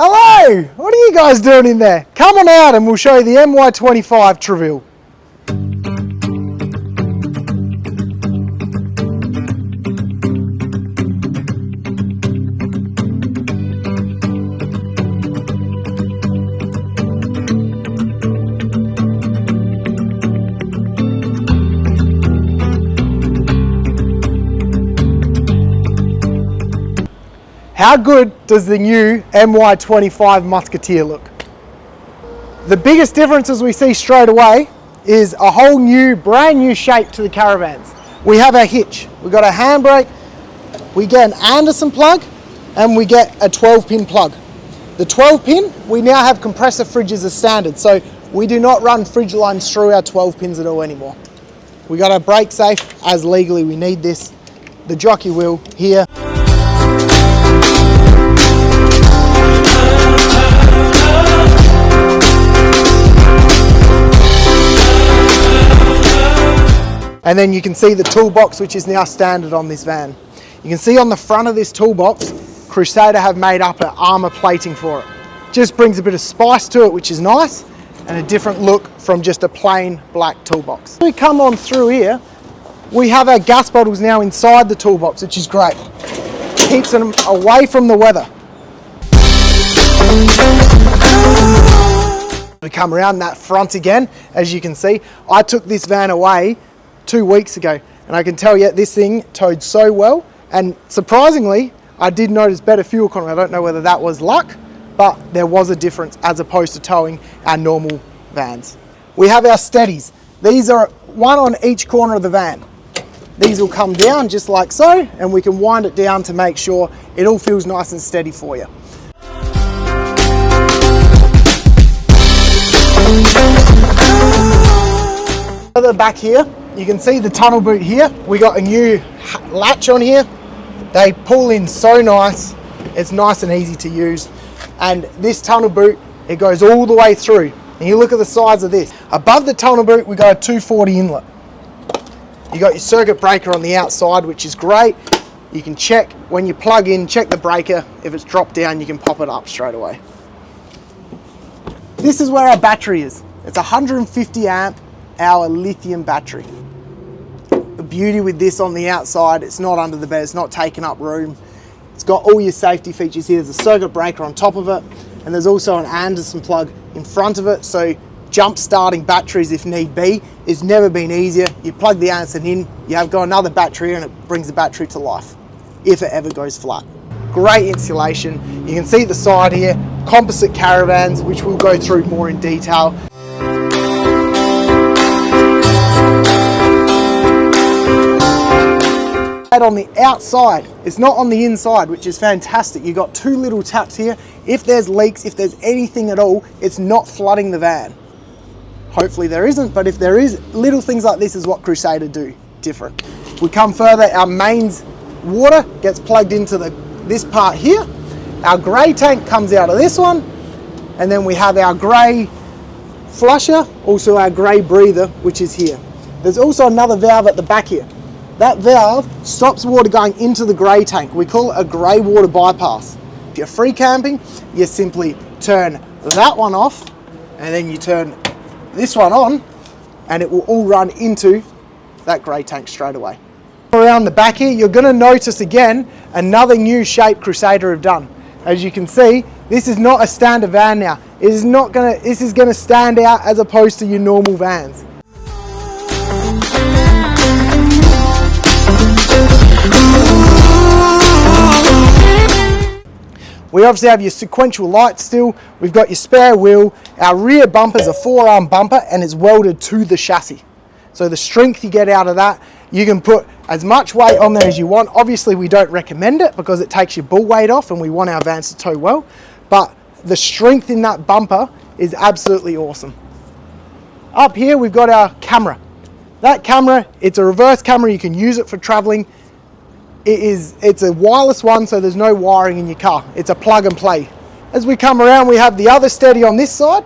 Hello! What are you guys doing in there? Come on out and we'll show you the MY25 Treville. How good does the new MY25 Musketeer look? The biggest differences we see straight away is a whole new, brand new shape to the Caravans. We have our hitch, we've got a handbrake, we get an Anderson plug, and we get a 12-pin plug. The 12-pin, we now have compressor fridges as standard, so we do not run fridge lines through our 12 pins at all anymore. We got our brake safe, as legally we need this. The jockey wheel here. And then you can see the toolbox, which is now standard on this van. You can see on the front of this toolbox, Crusader have made up an armour plating for it. Just brings a bit of spice to it, which is nice, and a different look from just a plain black toolbox. When we come on through here, we have our gas bottles now inside the toolbox, which is great. Keeps them away from the weather. We come around that front again, as you can see. I took this van away 2 weeks ago, and I can tell you this thing towed so well, and surprisingly I did notice better fuel economy. I don't know whether that was luck, but there was a difference as opposed to towing our normal vans. We have our steadies. These are one on each corner of the van. These will come down just like so, and we can wind it down to make sure it all feels nice and steady for you. Further back here, you can see the tunnel boot here. We got a new latch on here. They pull in so nice. It's nice and easy to use. And this tunnel boot, it goes all the way through. And you look at the size of this. Above the tunnel boot, we got a 240 inlet. You got your circuit breaker on the outside, which is great. You can check when you plug in, check the breaker. If it's dropped down, you can pop it up straight away. This is where our battery is. It's a 150 amp hour lithium battery. The beauty with this on the outside, it's not under the bed, it's not taking up room. It's got all your safety features here. There's a circuit breaker on top of it, and there's also an Anderson plug in front of it, so jump starting batteries if need be. It's never been easier. You plug the Anderson in, you have got another battery, and it brings the battery to life if it ever goes flat. Great insulation. You can see the side here, composite Caravans, which we'll go through more in detail. On the outside, it's not on the inside, which is fantastic. You've got 2 little taps here. If there's leaks, if there's anything at all, it's not flooding the van. Hopefully there isn't, but if there is, little things like this is what Crusader do different. We come further, our mains water gets plugged into this part here. Our grey tank comes out of this one, and then we have our grey flusher, also our grey breather, which is here. There's also another valve at the back here. That valve stops water going into the grey tank. We call it a grey water bypass. If you're free camping, you simply turn that one off, and then you turn this one on, and it will all run into that grey tank straight away. Around the back here, you're going to notice again another new shape Crusader have done. As you can see, this is not a standard van now. This is going to stand out as opposed to your normal vans. We obviously have your sequential lights still. We've got your spare wheel. Our rear bumper is a 4-arm bumper, and it's welded to the chassis. So the strength you get out of that, you can put as much weight on there as you want. Obviously we don't recommend it because it takes your bull weight off, and we want our vans to tow well. But the strength in that bumper is absolutely awesome. Up here we've got our camera. That camera, it's a reverse camera. You can use it for traveling. It's a wireless one, so there's no wiring in your car. It's a plug and play. As we come around, we have the other steady on this side.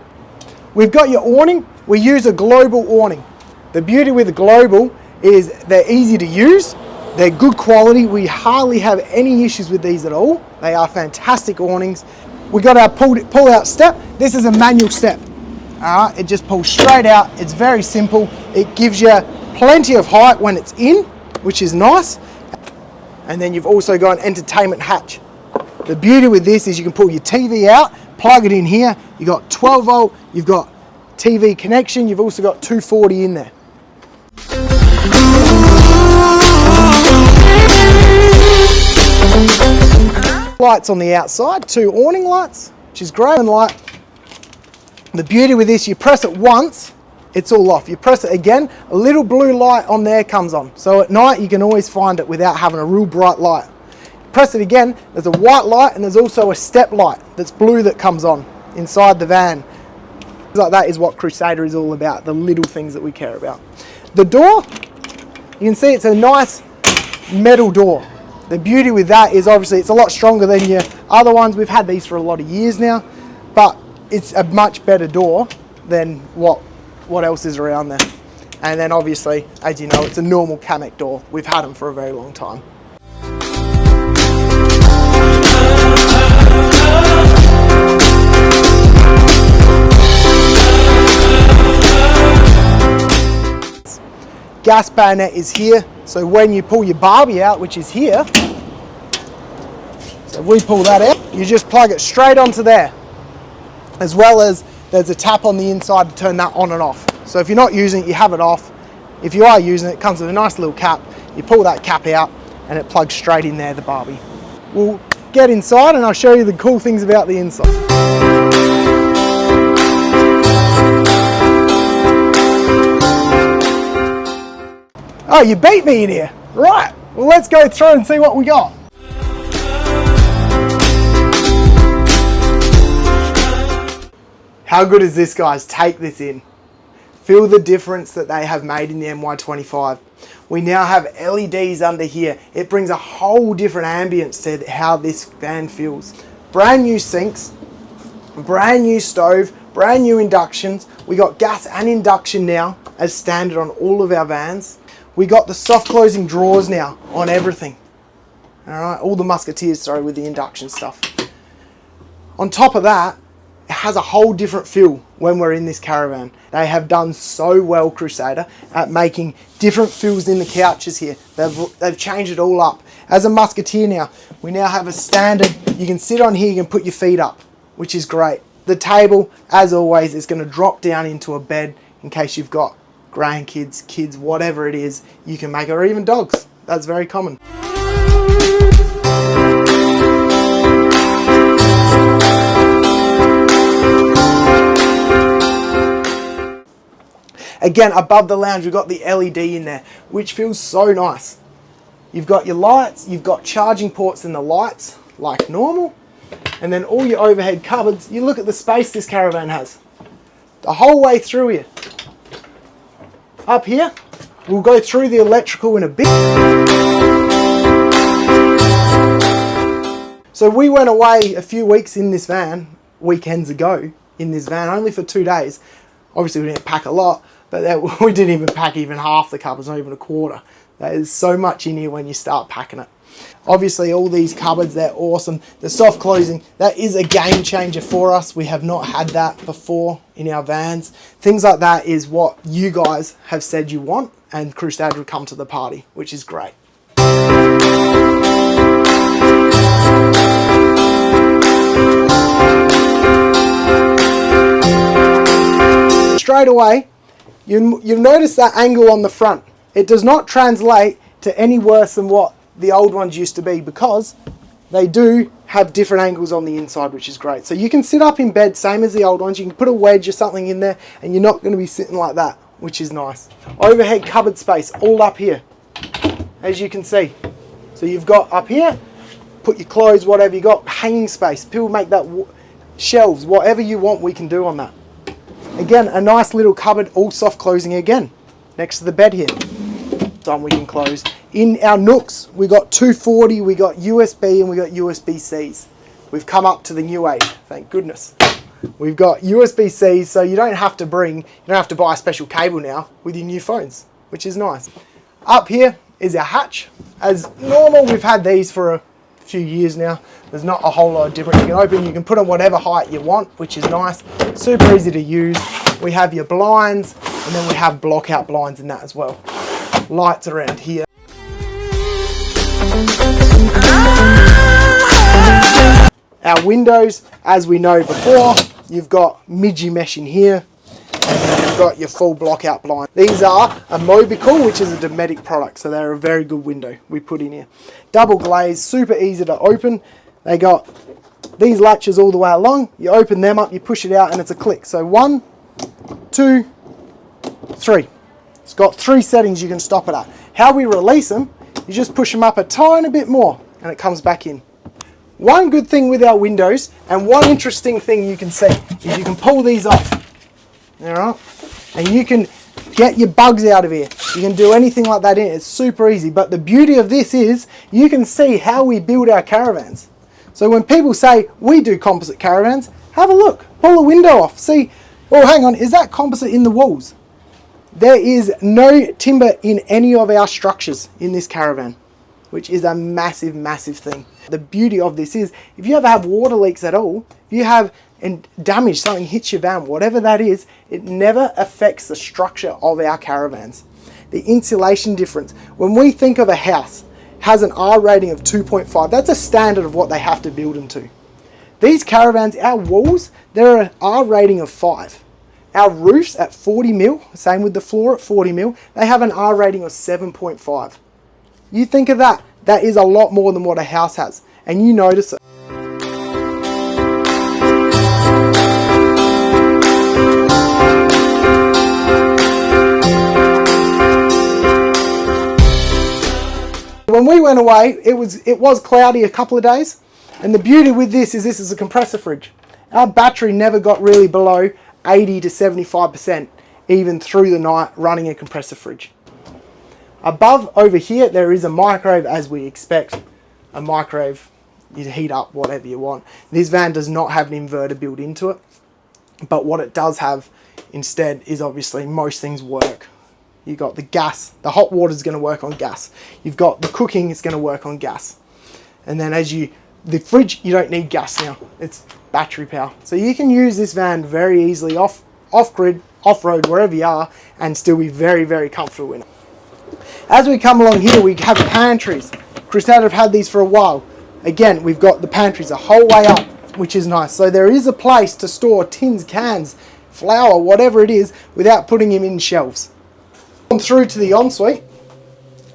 We've got your awning. We use a global awning. The beauty with the global is they're easy to use. They're good quality. We hardly have any issues with these at all. They are fantastic awnings. we got our pull out step. This is a manual step. All right, it just pulls straight out. It's very simple. It gives you plenty of height when it's in, which is nice. And then you've also got an entertainment hatch. The beauty with this is you can pull your TV out, plug it in here. You've got 12 volt, you've got TV connection, you've also got 240 in there. Lights on the outside, 2 awning lights, which is great. And light. The beauty with this, you press it once, it's all off. You press it again, a little blue light on there comes on. So at night you can always find it without having a real bright light. Press it again, there's a white light and there's also a step light that's blue that comes on inside the van. Things like that is what Crusader is all about, the little things that we care about. The door, you can see it's a nice metal door. The beauty with that is obviously it's a lot stronger than your other ones. We've had these for a lot of years now, but it's a much better door than what else is around there. And then obviously, as you know, it's a normal Kamek door. We've had them for a very long time. Gas bayonet is here, so when you pull your barbie out, which is here, so we pull that out, you just plug it straight onto there, as well as there's a tap on the inside to turn that on and off. So if you're not using it, you have it off. If you are using it, it comes with a nice little cap. You pull that cap out and it plugs straight in there, the barbie. We'll get inside and I'll show you the cool things about the inside. Oh, you beat me in here. Right, well let's go through and see what we got. How good is this, guys? Take this in. Feel the difference that they have made in the MY25. We now have LEDs under here. It brings a whole different ambience to how this van feels. Brand new sinks, brand new stove, brand new inductions. We got gas and induction now as standard on all of our vans. We got the soft closing drawers now on everything. All right, all the Musketeers, sorry, with the induction stuff. On top of that, it has a whole different feel when we're in this caravan. They have done so well, Crusader, at making different feels in the couches here. They've changed it all up. As a Musketeer now, we now have a standard, you can sit on here, you can put your feet up, which is great. The table, as always, is going to drop down into a bed in case you've got grandkids, kids, whatever it is, you can make it, or even dogs. That's very common. Again, above the lounge, we've got the LED in there, which feels so nice. You've got your lights, you've got charging ports in the lights, like normal, and then all your overhead cupboards. You look at the space this caravan has. The whole way through here. Up here, we'll go through the electrical in a bit. So we went away a few weeks in this van, weekends ago, in this van, only for 2 days. Obviously we didn't pack a lot, but we didn't even pack even half the cupboards, not even a quarter. There is so much in here when you start packing it. Obviously all these cupboards, they're awesome. The soft closing, that is a game changer for us. We have not had that before in our vans. Things like that is what you guys have said you want, and Crusader would come to the party, which is great. Straight away, you've noticed that angle on the front. It does not translate to any worse than what the old ones used to be, because they do have different angles on the inside, which is great. So you can sit up in bed, same as the old ones. You can put a wedge or something in there and you're not going to be sitting like that, which is nice. Overhead cupboard space all up here, as you can see. So you've got up here, put your clothes, whatever you got, hanging space. People make that shelves, whatever you want, we can do on that. Again, a nice little cupboard, all soft closing again, next to the bed here. Time we can close. In our nooks, we got 240, we got USB, and we got USB-Cs. We've come up to the new age, thank goodness. We've got USB-Cs, so you don't have to buy a special cable now with your new phones, which is nice. Up here is our hatch. As normal, we've had these for a few years now. There's not a whole lot of difference. You can open, you can put on whatever height you want, which is nice. Super easy to use. We have your blinds, and then we have block out blinds in that as well. Lights around here. Our windows, as we know before, you've got midgy mesh in here, and then you've got your full block out blind. These are a MY25, which is a Dometic product, so they're a very good window we put in here. Double glazed, super easy to open. They got these latches all the way along. You open them up, you push it out, and it's a click. So 1, 2, 3. It's got 3 settings you can stop it at. How we release them, you just push them up a tiny bit more, and it comes back in. One good thing with our windows, and one interesting thing you can see, is you can pull these off. Alright? And you can get your bugs out of here. You can do anything like that in it. It's super easy. But the beauty of this is, you can see how we build our caravans. So when people say, we do composite caravans, have a look. Pull the window off. See, oh hang on, is that composite in the walls? There is no timber in any of our structures in this caravan, which is a massive, massive thing. The beauty of this is, if you ever have water leaks at all, if you have damage, something hits your van, whatever that is, it never affects the structure of our caravans. The insulation difference, when we think of a house, has an R rating of 2.5. That's a standard of what they have to build them to. These caravans, our walls, they're an R rating of 5. Our roofs at 40 mil, same with the floor at 40 mil, they have an R rating of 7.5. You think of that, that is a lot more than what a house has, and you notice it. When we went away, it was cloudy a couple of days, and the beauty with this is a compressor fridge. Our battery never got really below 80 to 75%, even through the night running a compressor fridge. Above over here, there is a microwave, as we expect. A microwave, you heat up whatever you want. This van does not have an inverter built into it, but what it does have instead is obviously most things work. You've got the gas, the hot water is going to work on gas. You've got the cooking, it's going to work on gas. And then the fridge, you don't need gas now. It's battery power. So you can use this van very easily off-grid, off-road, wherever you are, and still be very, very comfortable in it. As we come along here, we have pantries. Crusader have had these for a while. Again, we've got the pantries a whole way up, which is nice. So there is a place to store tins, cans, flour, whatever it is, without putting them in shelves. On through to the ensuite.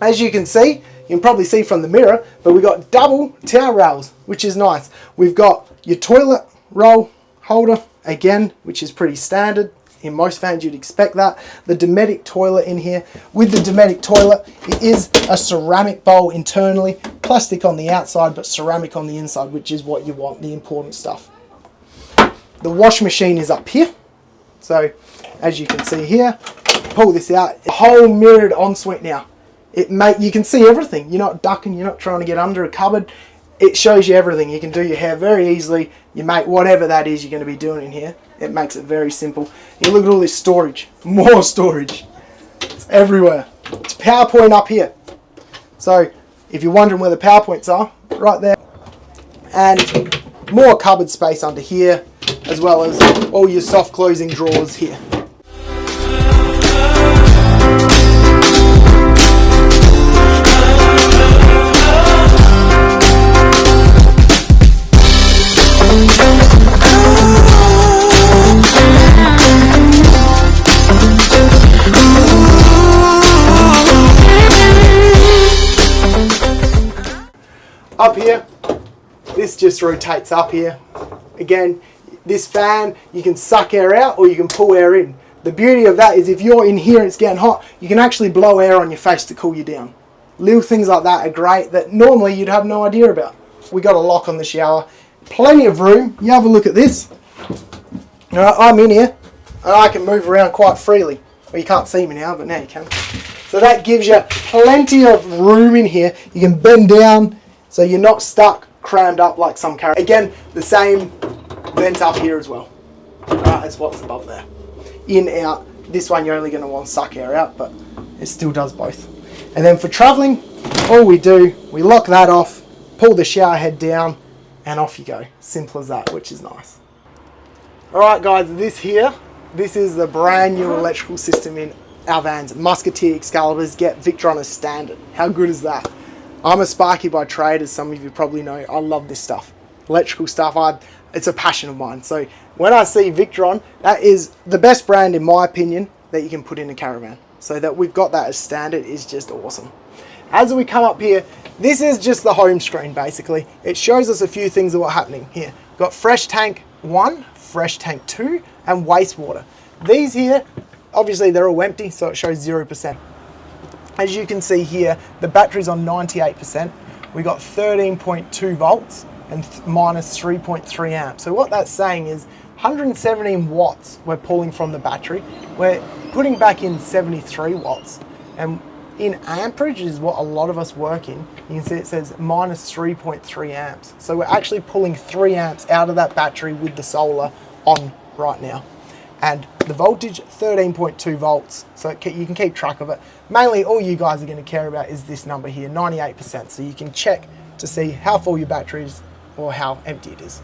As you can see, you can probably see from the mirror, but we've got double towel rails, which is nice. We've got your toilet roll holder, again, which is pretty standard. In most vans you'd expect that. The Dometic toilet in here. With the Dometic toilet, it is a ceramic bowl internally, plastic on the outside, but ceramic on the inside, which is what you want, the important stuff. The wash machine is up here. So, as you can see here, pull this out, a whole mirrored ensuite now. You can see everything. You're not ducking, you're not trying to get under a cupboard. It shows you everything. You can do your hair very easily. You make whatever that is you're going to be doing in here. It makes it very simple. You look at all this storage, more storage. It's everywhere. It's PowerPoint up here. So if you're wondering where the PowerPoints are, right there. And more cupboard space under here, as well as all your soft closing drawers here. Up here, this just rotates up here. Again, this fan, you can suck air out or you can pull air in. The beauty of that is if you're in here and it's getting hot, you can actually blow air on your face to cool you down. Little things like that are great that normally you'd have no idea about. We got a lock on the shower, plenty of room. You have a look at this. I'm in here and I can move around quite freely. Well, you can't see me now, but now you can. So that gives you plenty of room in here. You can bend down, so you're not stuck, crammed up like some caravans. Again, the same vent up here as well. As what's above there. In, out. This one you're only going to want to suck air out, but it still does both. And then for travelling, all we do, we lock that off, pull the shower head down and off you go. Simple as that, which is nice. Alright guys, this is the brand new electrical system in our vans. Musketeer Excaliburs get Victron as standard. How good is that? I'm a Sparky by trade, as some of you probably know. I love this stuff. Electrical stuff, it's a passion of mine. So when I see Victron, that is the best brand in my opinion that you can put in a caravan. So that we've got that as standard is just awesome. As we come up here, this is just the home screen basically. It shows us a few things that are happening here. We've got fresh tank 1, fresh tank 2, and wastewater. These here, obviously they're all empty, so it shows 0%. As you can see here, the battery's on 98%. We got 13.2 volts and minus 3.3 amps. So what that's saying is 117 watts we're pulling from the battery. We're putting back in 73 watts. And in amperage is what a lot of us work in. You can see it says minus 3.3 amps. So we're actually pulling 3 amps out of that battery with the solar on right now. And the voltage, 13.2 volts. So you can keep track of it. Mainly all you guys are going to care about is this number here, 98%. So you can check to see how full your battery is or how empty it is.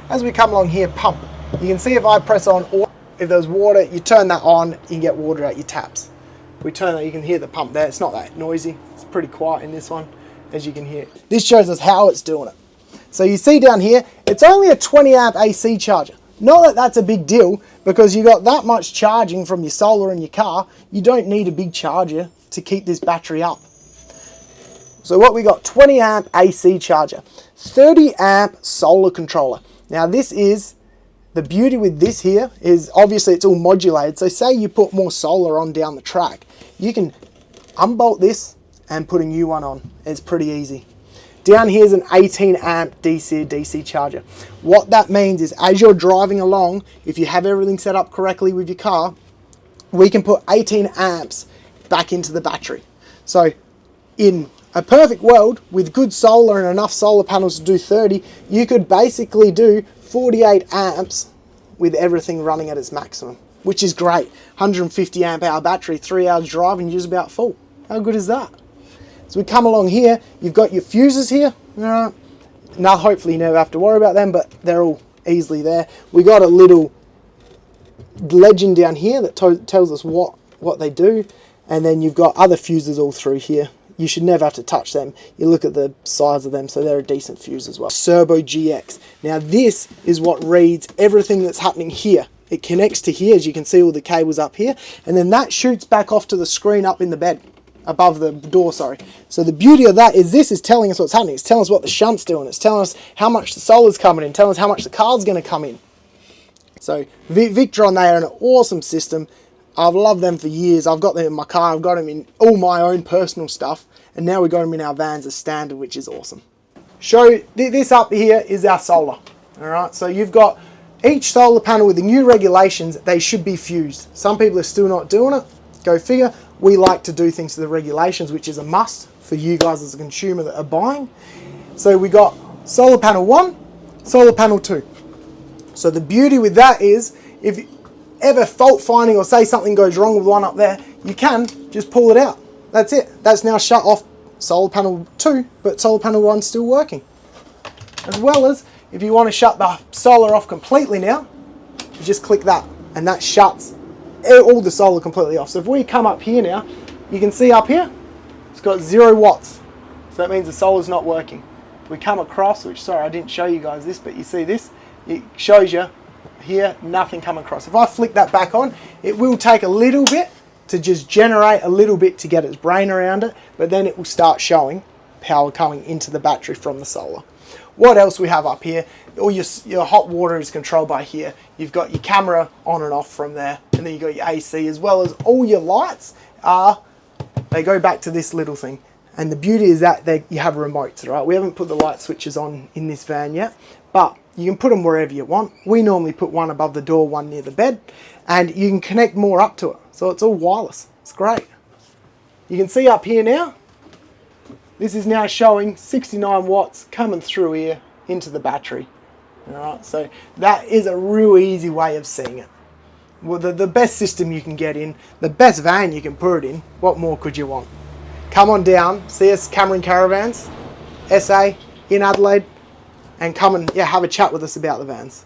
As we come along here, pump. You can see if I press on, or if there's water, you turn that on, you can get water out your taps. If we turn that, you can hear the pump there. It's not that noisy. It's pretty quiet in this one, as you can hear. This shows us how it's doing it. So you see down here, it's only a 20 amp AC charger. Not that that's a big deal, because you got that much charging from your solar in your car. You don't need a big charger to keep this battery up. So what we got, 20 amp AC charger, 30 amp solar controller. Now this is, the beauty with this here is obviously it's all modulated. So say you put more solar on down the track, you can unbolt this and put a new one on. It's pretty easy. Down here is an 18 amp DC charger. What that means is as you're driving along, if you have everything set up correctly with your car, we can put 18 amps back into the battery. So in a perfect world with good solar and enough solar panels to do 30, you could basically do 48 amps with everything running at its maximum, which is great. 150 amp hour battery, 3 hours drive and you're just about full. How good is that? So we come along here, you've got your fuses here. Now hopefully you never have to worry about them, but they're all easily there. We got a little legend down here that tells us what they do. And then you've got other fuses all through here. You should never have to touch them. You look at the size of them, so they're a decent fuse as well. Turbo GX. Now this is what reads everything that's happening here. It connects to here, as you can see all the cables up here, and then that shoots back off to the screen up in the bed. Above the door, sorry. So the beauty of that is this is telling us what's happening. It's telling us what the shunt's doing. It's telling us how much the solar's coming in, telling us how much the car's going to come in. So Victron, they are an awesome system. I've loved them for years. I've got them in my car. I've got them in all my own personal stuff. And now we've got them in our vans as standard, which is awesome. This up here is our solar. All right, so you've got each solar panel with the new regulations. They should be fused. Some people are still not doing it. Go figure. We like to do things to the regulations, which is a must for you guys as a consumer that are buying. So we got solar panel 1, solar panel 2. So the beauty with that is if ever fault finding or say something goes wrong with one up there, you can just pull it out. That's it. That's now shut off solar panel 2, but solar panel 1's still working. As well as if you want to shut the solar off completely now, you just click that and that shuts all the solar completely off. So if we come up here now, you can see up here, it's got 0 watts. So that means the solar's not working. If we come across, which sorry, I didn't show you guys this, but you see this, it shows you here, nothing coming across. If I flick that back on, it will take a little bit to just generate a little bit to get its brain around it, but then it will start showing power coming into the battery from the solar. What else we have up here? All your hot water is controlled by here. You've got your camera on and off from there, and then you've got your AC, as well as all your lights they go back to this little thing. And the beauty is that you have remotes, right? We haven't put the light switches on in this van yet, but you can put them wherever you want. We normally put one above the door, one near the bed, and you can connect more up to it. So it's all wireless. It's great. You can see up here now, this is now showing 69 watts coming through here into the battery. All right, so that is a real easy way of seeing it. Well, the best system you can get in, the best van you can put it in, what more could you want? Come on down, see us Cameron Caravans, SA, in Adelaide and come and have a chat with us about the vans.